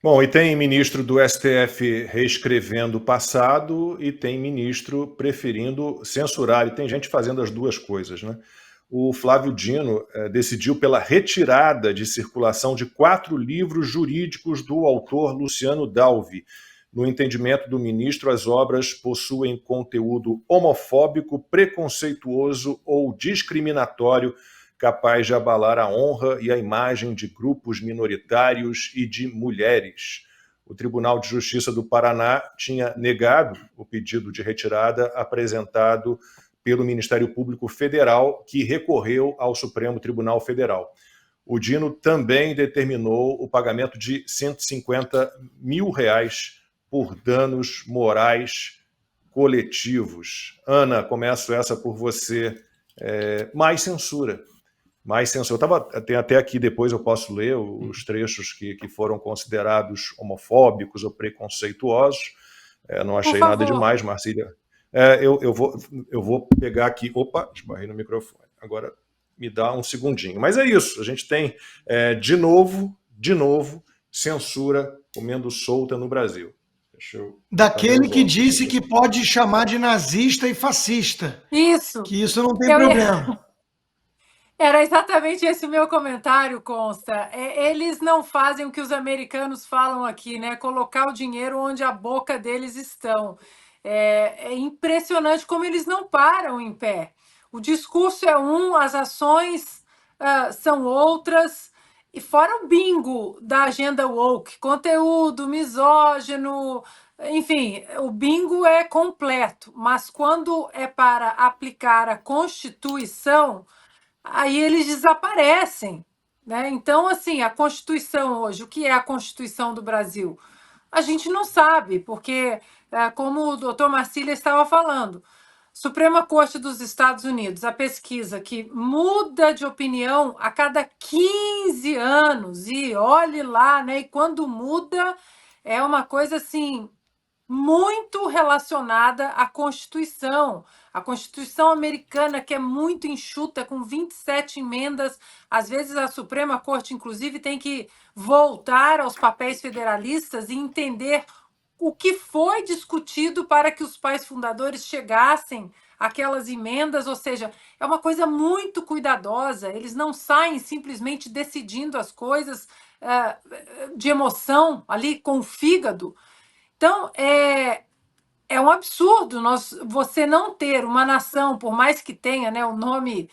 Bom, e tem ministro do STF reescrevendo o passado e tem ministro preferindo censurar. E tem gente fazendo as duas coisas, né? O Flávio Dino decidiu pela retirada de circulação de 4 livros jurídicos do autor Luciano Dalvi. No entendimento do ministro, as obras possuem conteúdo homofóbico, preconceituoso ou discriminatório, capaz de abalar a honra e a imagem de grupos minoritários e de mulheres. O Tribunal de Justiça do Paraná tinha negado o pedido de retirada apresentado pelo Ministério Público Federal, que recorreu ao Supremo Tribunal Federal. O Dino também determinou o pagamento de R$150 mil por danos morais coletivos. Ana, começo essa por você. Mais censura. Tem até aqui, depois eu posso ler os trechos que foram considerados homofóbicos ou preconceituosos. Não achei nada demais, Marcília. Eu vou pegar aqui. Opa, esbarrei no microfone. Agora me dá um segundinho. Mas é isso. A gente tem, de novo, censura comendo solta no Brasil. Daquele que disse que pode chamar de nazista e fascista. Isso. Que isso não tem problema. Era exatamente esse o meu comentário, Consta. Eles não fazem o que os americanos falam aqui, né? Colocar o dinheiro onde a boca deles estão. É impressionante como eles não param em pé. O discurso é um, as ações são outras. E fora o bingo da agenda woke, conteúdo misógino, enfim, o bingo é completo. Mas quando é para aplicar a Constituição, aí eles desaparecem, né? Então, assim, a Constituição hoje, o que é a Constituição do Brasil? A gente não sabe, porque, como o doutor Marcília estava falando, Suprema Corte dos Estados Unidos, a pesquisa que muda de opinião a cada 15 anos, e olhe lá, né? E quando muda, é uma coisa assim muito relacionada à Constituição. A Constituição americana, que é muito enxuta, com 27 emendas, às vezes a Suprema Corte, inclusive, tem que voltar aos papéis federalistas e entender o que foi discutido para que os pais fundadores chegassem àquelas emendas, ou seja, é uma coisa muito cuidadosa, eles não saem simplesmente decidindo as coisas de emoção, ali com o fígado. Então, é um absurdo você não ter uma nação, por mais que tenha, né, o nome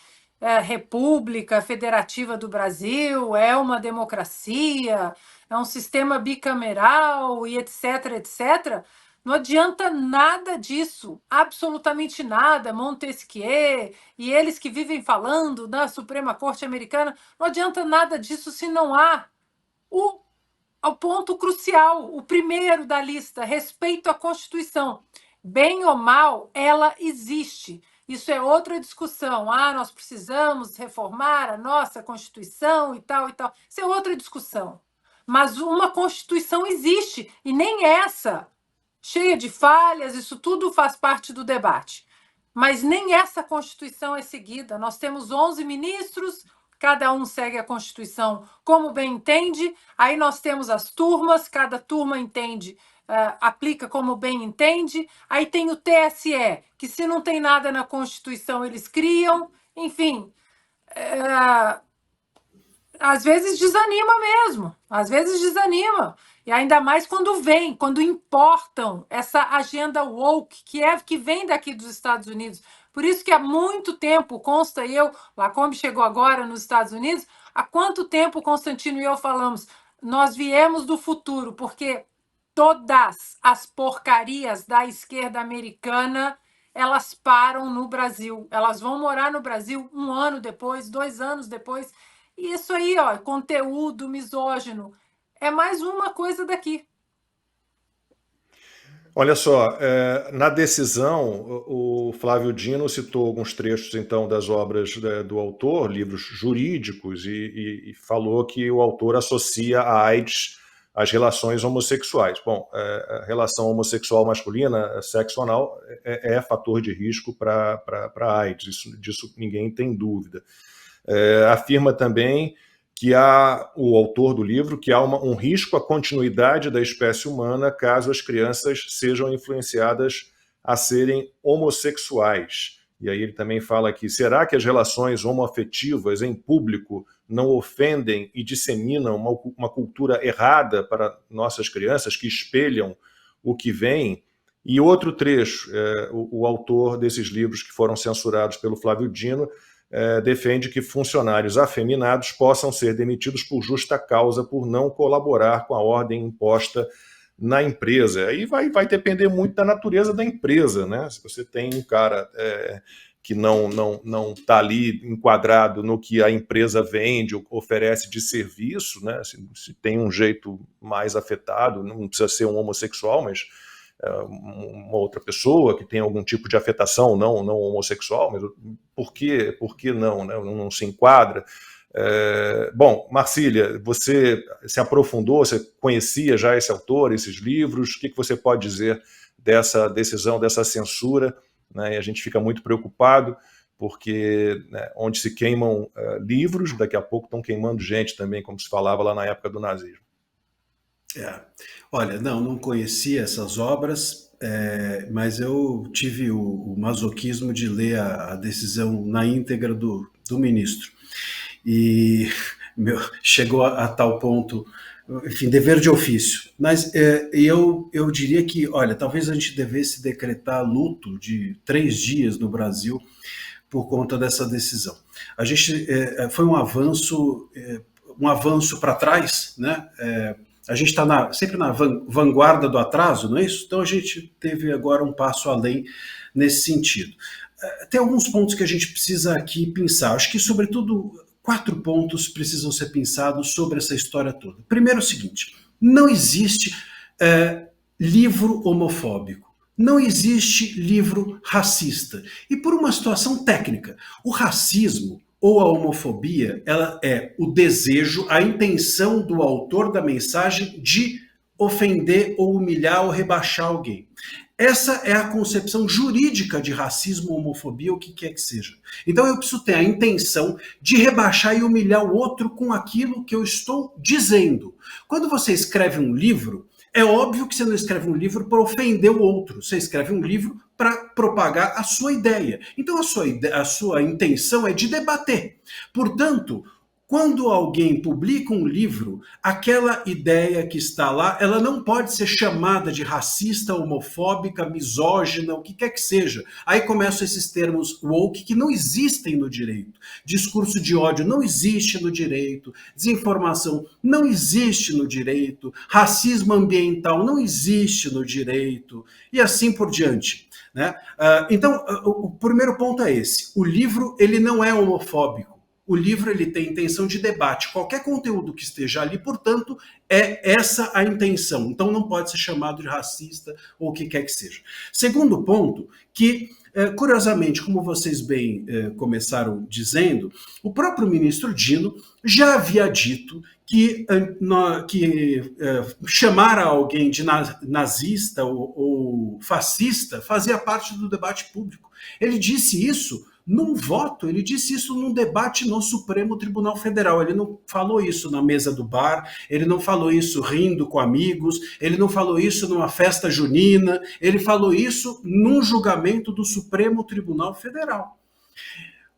República Federativa do Brasil, é uma democracia, é um sistema bicameral e etc, etc. Não adianta nada disso, absolutamente nada. Montesquieu e eles que vivem falando da Suprema Corte Americana, não adianta nada disso se não há ao ponto crucial, o primeiro da lista, respeito à Constituição. Bem ou mal, ela existe. Isso é outra discussão. Nós precisamos reformar a nossa Constituição e tal e tal. Isso é outra discussão. Mas uma Constituição existe, e nem essa, cheia de falhas, isso tudo faz parte do debate. Mas nem essa Constituição é seguida. Nós temos 11 ministros, cada um segue a Constituição como bem entende. Aí nós temos as turmas, cada turma entende, aplica como bem entende. Aí tem o TSE, que se não tem nada na Constituição, eles criam. Enfim, às vezes desanima mesmo, às vezes desanima. E ainda mais quando importam essa agenda woke, que vem daqui dos Estados Unidos. Por isso que há muito tempo, Consta e eu, Lacombe chegou agora nos Estados Unidos, há quanto tempo Constantino e eu falamos, nós viemos do futuro, porque todas as porcarias da esquerda americana, elas param no Brasil. Elas vão morar no Brasil 1 ano depois, 2 anos depois. E isso aí, conteúdo misógino, é mais uma coisa daqui. Olha só, na decisão, o Flávio Dino citou alguns trechos, então, das obras do autor, livros jurídicos, e falou que o autor associa a AIDS às relações homossexuais. Bom, a relação homossexual masculina, sexo anal, é fator de risco para a AIDS, disso ninguém tem dúvida. Afirma também que há, o autor do livro, que há um risco à continuidade da espécie humana caso as crianças sejam influenciadas a serem homossexuais. E aí ele também fala que será que as relações homoafetivas em público não ofendem e disseminam uma cultura errada para nossas crianças que espelham o que vem? E outro trecho, o autor desses livros que foram censurados pelo Flávio Dino defende que funcionários afeminados possam ser demitidos por justa causa por não colaborar com a ordem imposta na empresa. Aí vai depender muito da natureza da empresa, né? Se você tem um cara que não está ali enquadrado no que a empresa vende ou oferece de serviço, né? Se tem um jeito mais afetado, não precisa ser um homossexual, mas uma outra pessoa que tem algum tipo de afetação não homossexual, mas por que não, né? Não se enquadra? Bom, Marcília, você se aprofundou, você conhecia já esse autor, esses livros, o que você pode dizer dessa decisão, dessa censura, né? E a gente fica muito preocupado, porque, né, onde se queimam livros, daqui a pouco estão queimando gente também, como se falava lá na época do nazismo. Olha, não conhecia essas obras, mas eu tive o masoquismo de ler a decisão na íntegra do ministro. E chegou a tal ponto, enfim, dever de ofício. Mas eu diria que, olha, talvez a gente devesse decretar luto de 3 dias no Brasil por conta dessa decisão. A gente foi um avanço para trás, né? A gente está sempre na vanguarda do atraso, não é isso? Então a gente teve agora um passo além nesse sentido. Tem alguns pontos que a gente precisa aqui pensar. Acho que, sobretudo, 4 pontos precisam ser pensados sobre essa história toda. Primeiro é o seguinte: não existe livro homofóbico. Não existe livro racista. E por uma situação técnica, o racismo ou a homofobia, ela é o desejo, a intenção do autor da mensagem de ofender ou humilhar ou rebaixar alguém. Essa é a concepção jurídica de racismo, homofobia, o que quer que seja. Então eu preciso ter a intenção de rebaixar e humilhar o outro com aquilo que eu estou dizendo. Quando você escreve um livro, é óbvio que você não escreve um livro para ofender o outro. Você escreve um livro para propagar a sua ideia. Então a sua intenção é de debater. Portanto, quando alguém publica um livro, aquela ideia que está lá, ela não pode ser chamada de racista, homofóbica, misógina, o que quer que seja. Aí começam esses termos woke que não existem no direito. Discurso de ódio não existe no direito, desinformação não existe no direito, racismo ambiental não existe no direito, e assim por diante, né? Então, o primeiro ponto é esse. O livro, ele não é homofóbico. O livro, ele tem intenção de debate. Qualquer conteúdo que esteja ali, portanto, é essa a intenção. Então não pode ser chamado de racista ou o que quer que seja. Segundo ponto, que curiosamente, como vocês bem começaram dizendo, o próprio ministro Dino já havia dito que chamar alguém de nazista ou fascista fazia parte do debate público. Ele disse isso num voto, ele disse isso num debate no Supremo Tribunal Federal. Ele não falou isso na mesa do bar, ele não falou isso rindo com amigos, ele não falou isso numa festa junina, ele falou isso num julgamento do Supremo Tribunal Federal.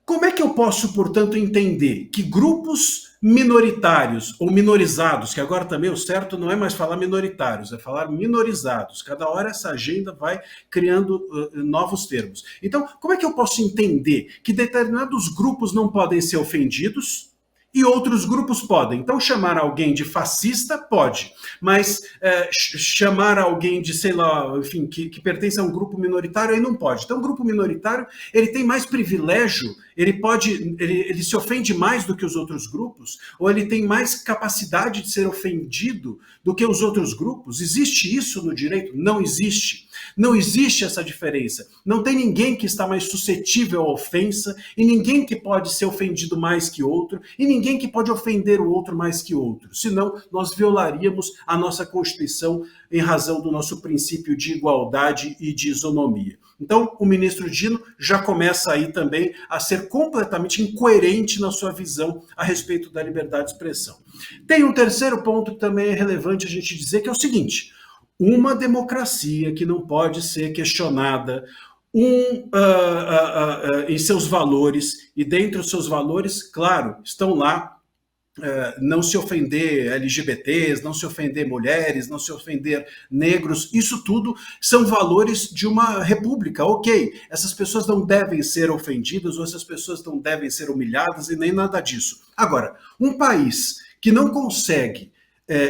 Como é que eu posso, portanto, entender que grupos minoritários ou minorizados, que agora também o certo não é mais falar minoritários, é falar minorizados. Cada hora essa agenda vai criando novos termos. Então, como é que eu posso entender que determinados grupos não podem ser ofendidos e outros grupos podem? Então, chamar alguém de fascista pode, mas chamar alguém de, sei lá, enfim, que pertence a um grupo minoritário, aí não pode. Então, o grupo minoritário, ele tem mais privilégio, ele se ofende mais do que os outros grupos, ou ele tem mais capacidade de ser ofendido do que os outros grupos? Existe isso no direito? Não existe. Não existe essa diferença. Não tem ninguém que está mais suscetível à ofensa, e ninguém que pode ser ofendido mais que outro, e ninguém que pode ofender o outro mais que outro. Senão, nós violaríamos a nossa Constituição em razão do nosso princípio de igualdade e de isonomia. Então, o ministro Dino já começa aí também a ser completamente incoerente na sua visão a respeito da liberdade de expressão. Tem um terceiro ponto que também é relevante a gente dizer, que é o seguinte: uma democracia que não pode ser questionada em seus valores, e dentre os seus valores, claro, estão lá não se ofender LGBTs, não se ofender mulheres, não se ofender negros, isso tudo são valores de uma república, ok. Essas pessoas não devem ser ofendidas, ou essas pessoas não devem ser humilhadas, e nem nada disso. Agora, um país que não consegue,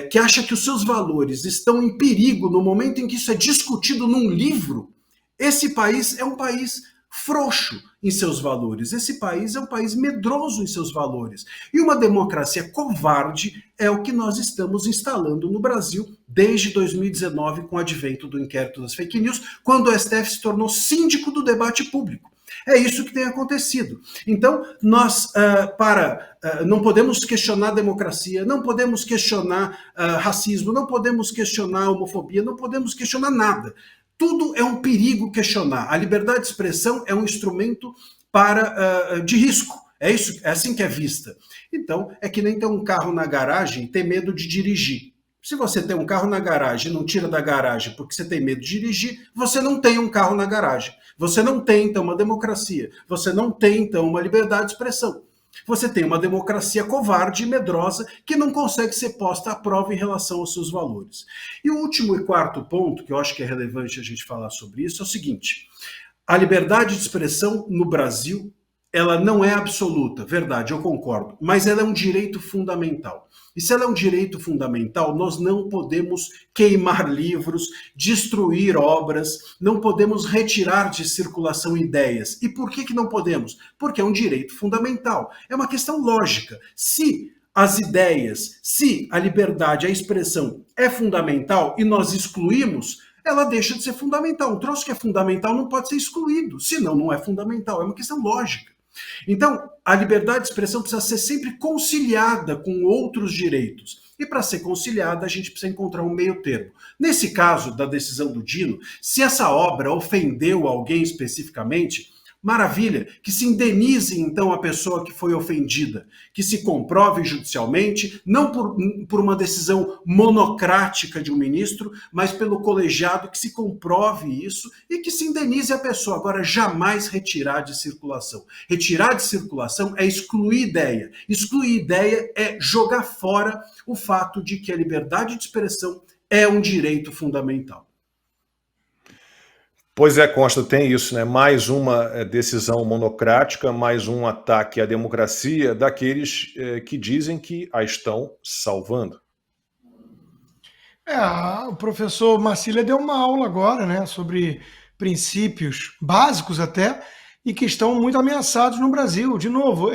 que acha que os seus valores estão em perigo no momento em que isso é discutido num livro, esse país é um país frouxo em seus valores. Esse país é um país medroso em seus valores. E uma democracia covarde é o que nós estamos instalando no Brasil desde 2019, com o advento do inquérito das fake news, quando o STF se tornou síndico do debate público. É isso que tem acontecido. Então, nós não podemos questionar a democracia, não podemos questionar racismo, não podemos questionar homofobia, não podemos questionar nada. Tudo é um perigo questionar. A liberdade de expressão é um instrumento de risco. É assim que é vista. Então, é que nem ter um carro na garagem e ter medo de dirigir. Se você tem um carro na garagem e não tira da garagem porque você tem medo de dirigir, você não tem um carro na garagem. Você não tem, então, uma democracia. Você não tem, então, uma liberdade de expressão. Você tem uma democracia covarde e medrosa que não consegue ser posta à prova em relação aos seus valores. E o último e quarto ponto, que eu acho que é relevante a gente falar sobre isso, é o seguinte: a liberdade de expressão no Brasil, ela não é absoluta, verdade, eu concordo, mas ela é um direito fundamental. E se ela é um direito fundamental, nós não podemos queimar livros, destruir obras, não podemos retirar de circulação ideias. E por que não podemos? Porque é um direito fundamental. É uma questão lógica. Se as ideias, se a liberdade, a expressão é fundamental e nós excluímos, ela deixa de ser fundamental. Um troço que é fundamental não pode ser excluído, senão não é fundamental. É uma questão lógica. Então, a liberdade de expressão precisa ser sempre conciliada com outros direitos. E para ser conciliada, a gente precisa encontrar um meio termo. Nesse caso da decisão do Dino, se essa obra ofendeu alguém especificamente, maravilha, que se indenize então a pessoa que foi ofendida, que se comprove judicialmente, não por uma decisão monocrática de um ministro, mas pelo colegiado, que se comprove isso e que se indenize a pessoa. Agora, jamais retirar de circulação. Retirar de circulação é excluir ideia. Excluir ideia é jogar fora o fato de que a liberdade de expressão é um direito fundamental. Pois é, Consta, tem isso, né? Mais uma decisão monocrática, mais um ataque à democracia daqueles que dizem que a estão salvando. O professor Marcília deu uma aula agora, né, sobre princípios básicos até, e que estão muito ameaçados no Brasil. De novo,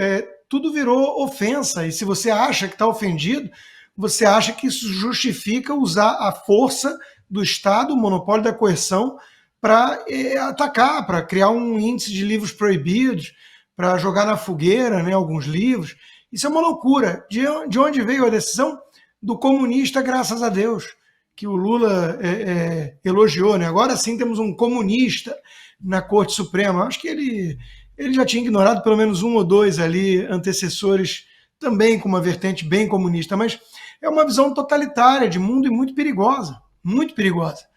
tudo virou ofensa, e se você acha que está ofendido, você acha que isso justifica usar a força do Estado, o monopólio da coerção, para atacar, para criar um índice de livros proibidos, para jogar na fogueira, né, alguns livros. Isso é uma loucura. De onde veio a decisão? Do comunista, graças a Deus, que o Lula elogiou, né? Agora sim temos um comunista na Corte Suprema. Acho que ele já tinha ignorado pelo menos um ou dois ali antecessores também com uma vertente bem comunista, mas é uma visão totalitária de mundo e muito perigosa, muito perigosa.